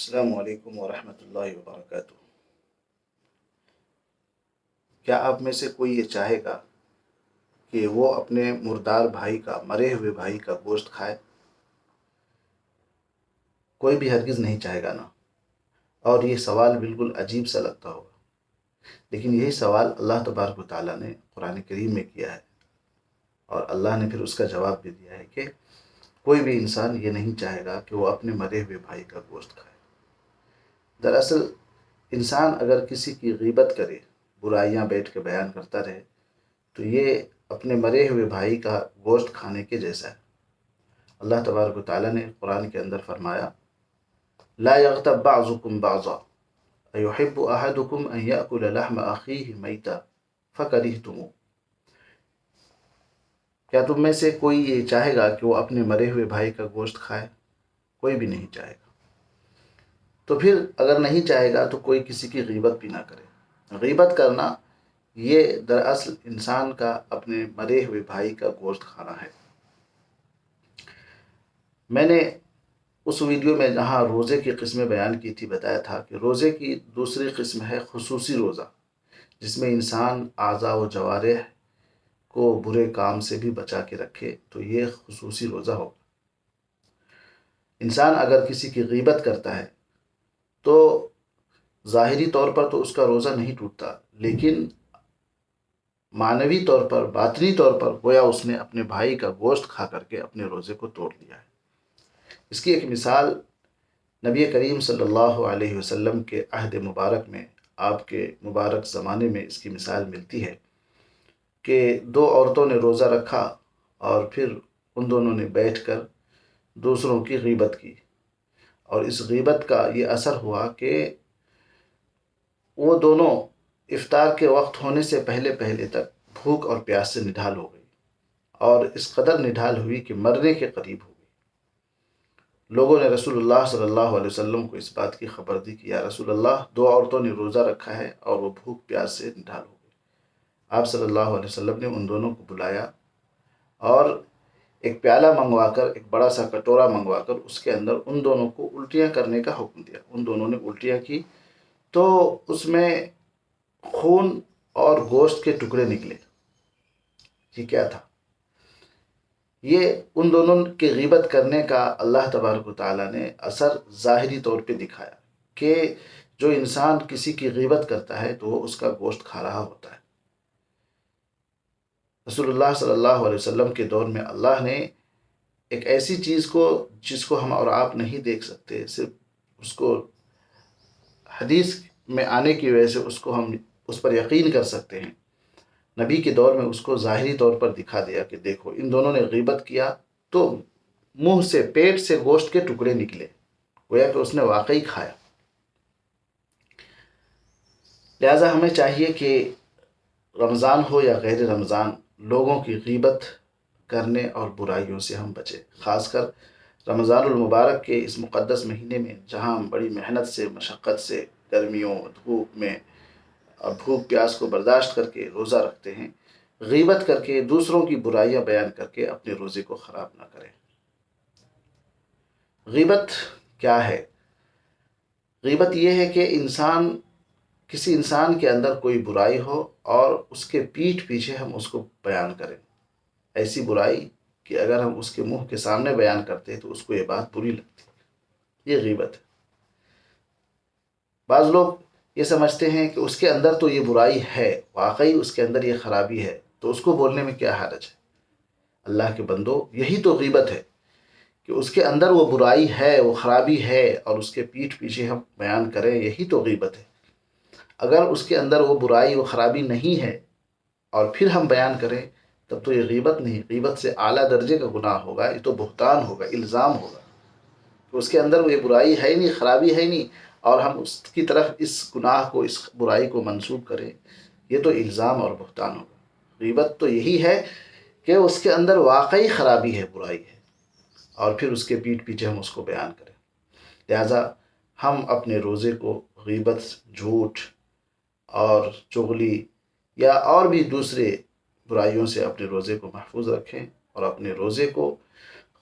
السلام علیکم ورحمۃ اللہ وبرکاتہ۔ کیا آپ میں سے کوئی یہ چاہے گا کہ وہ اپنے مردار بھائی کا، مرے ہوئے بھائی کا گوشت کھائے؟ کوئی بھی ہرگز نہیں چاہے گا نا۔ اور یہ سوال بالکل عجیب سا لگتا ہوگا، لیکن یہی سوال اللہ تبارک و تعالیٰ نے قرآن کریم میں کیا ہے، اور اللہ نے پھر اس کا جواب بھی دیا ہے کہ کوئی بھی انسان یہ نہیں چاہے گا کہ وہ اپنے مرے ہوئے بھائی کا گوشت کھائے۔ دراصل انسان اگر کسی کی غیبت کرے، برائیاں بیٹھ کے بیان کرتا رہے، تو یہ اپنے مرے ہوئے بھائی کا گوشت کھانے کے جیسا ہے۔ اللہ تبارک و تعالیٰ نے قرآن کے اندر فرمایا، لا یغتب بعضکم بعضا ایحب احدکم ان یأکل لحم اخیہ میتا فکرہتموہ۔ کیا تم میں سے کوئی یہ چاہے گا کہ وہ اپنے مرے ہوئے بھائی کا گوشت کھائے؟ کوئی بھی نہیں چاہے گا۔ تو پھر اگر نہیں چاہے گا تو کوئی کسی کی غیبت بھی نہ کرے۔ غیبت کرنا یہ دراصل انسان کا اپنے مرے ہوئے بھائی کا گوشت کھانا ہے۔ میں نے اس ویڈیو میں جہاں روزے کی قسمیں بیان کی تھی، بتایا تھا کہ روزے کی دوسری قسم ہے خصوصی روزہ، جس میں انسان اعضاء و جوارح کو برے کام سے بھی بچا کے رکھے، تو یہ خصوصی روزہ ہوگا۔ انسان اگر کسی کی غیبت کرتا ہے تو ظاہری طور پر تو اس کا روزہ نہیں ٹوٹتا، لیکن معنوی طور پر، باطنی طور پر گویا اس نے اپنے بھائی کا گوشت کھا کر کے اپنے روزے کو توڑ دیا ہے۔ اس کی ایک مثال نبی کریم صلی اللہ علیہ وسلم کے عہد مبارک میں، آپ کے مبارک زمانے میں اس کی مثال ملتی ہے کہ دو عورتوں نے روزہ رکھا اور پھر ان دونوں نے بیٹھ کر دوسروں کی غیبت کی، اور اس غیبت کا یہ اثر ہوا کہ وہ دونوں افطار کے وقت ہونے سے پہلے تک بھوک اور پیاس سے نڈھال ہو گئی، اور اس قدر نڈھال ہوئی کہ مرنے کے قریب ہو گئی۔ لوگوں نے رسول اللہ صلی اللہ علیہ وسلم کو اس بات کی خبر دی کہ یا رسول اللہ، دو عورتوں نے روزہ رکھا ہے اور وہ بھوک پیاس سے نڈھال ہو گئی۔ آپ صلی اللہ علیہ وسلم نے ان دونوں کو بلایا اور ایک پیالہ منگوا کر، ایک بڑا سا کٹورا منگوا کر، اس کے اندر ان دونوں کو الٹیاں کرنے کا حکم دیا۔ ان دونوں نے الٹیاں کی تو اس میں خون اور گوشت کے ٹکڑے نکلے۔ یہ کیا تھا؟ یہ ان دونوں کے غیبت کرنے کا اللہ تبارک و تعالیٰ نے اثر ظاہری طور پہ دکھایا کہ جو انسان کسی کی غیبت کرتا ہے تو وہ اس کا گوشت کھا رہا ہوتا ہے۔ رسول اللہ صلی اللہ علیہ وسلم کے دور میں اللہ نے ایک ایسی چیز کو، جس کو ہم اور آپ نہیں دیکھ سکتے، صرف اس کو حدیث میں آنے کی وجہ سے اس کو ہم اس پر یقین کر سکتے ہیں، نبی کے دور میں اس کو ظاہری طور پر دکھا دیا کہ دیکھو ان دونوں نے غیبت کیا تو منہ سے، پیٹ سے گوشت کے ٹکڑے نکلے، گویا کہ اس نے واقعی کھایا۔ لہٰذا ہمیں چاہیے کہ رمضان ہو یا غیر رمضان، لوگوں کی غیبت کرنے اور برائیوں سے ہم بچیں۔ خاص کر رمضان المبارک کے اس مقدس مہینے میں، جہاں ہم بڑی محنت سے، مشقت سے، گرمیوں، دھوپ میں اور بھوک پیاس کو برداشت کر کے روزہ رکھتے ہیں، غیبت کر کے، دوسروں کی برائیاں بیان کر کے اپنے روزے کو خراب نہ کریں۔ غیبت کیا ہے؟ غیبت یہ ہے کہ کسی انسان کے اندر کوئی برائی ہو اور اس کے پیٹھ پیچھے ہم اس کو بیان کریں، ایسی برائی کہ اگر ہم اس کے منہ کے سامنے بیان کرتے تو اس کو یہ بات بری لگتی۔ یہ غیبت ہے۔ بعض لوگ یہ سمجھتے ہیں کہ اس کے اندر تو یہ برائی ہے، واقعی اس کے اندر یہ خرابی ہے، تو اس کو بولنے میں کیا حرج ہے؟ اللہ کے بندو، یہی تو غیبت ہے کہ اس کے اندر وہ برائی ہے، وہ خرابی ہے، اور اس کے پیٹھ پیچھے ہم بیان کریں، یہی تو غیبت ہے۔ اگر اس کے اندر وہ برائی، وہ خرابی نہیں ہے اور پھر ہم بیان کریں، تب تو یہ غیبت نہیں، غیبت سے اعلیٰ درجے کا گناہ ہوگا، یہ تو بہتان ہوگا، الزام ہوگا کہ اس کے اندر وہ برائی ہے ہی نہیں، خرابی ہے ہی نہیں، اور ہم اس کی طرف اس گناہ کو، اس برائی کو منسوب کریں، یہ تو الزام اور بہتان ہوگا۔ غیبت تو یہی ہے کہ اس کے اندر واقعی خرابی ہے، برائی ہے، اور پھر اس کے پیٹھ پیچھے ہم اس کو بیان کریں۔ لہٰذا ہم اپنے روزے کو غیبت، جھوٹ اور چغلی یا اور بھی دوسرے برائیوں سے اپنے روزے کو محفوظ رکھیں، اور اپنے روزے کو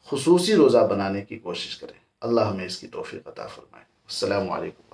خصوصی روزہ بنانے کی کوشش کریں۔ اللہ ہمیں اس کی توفیق عطا فرمائے۔ السلام علیکم۔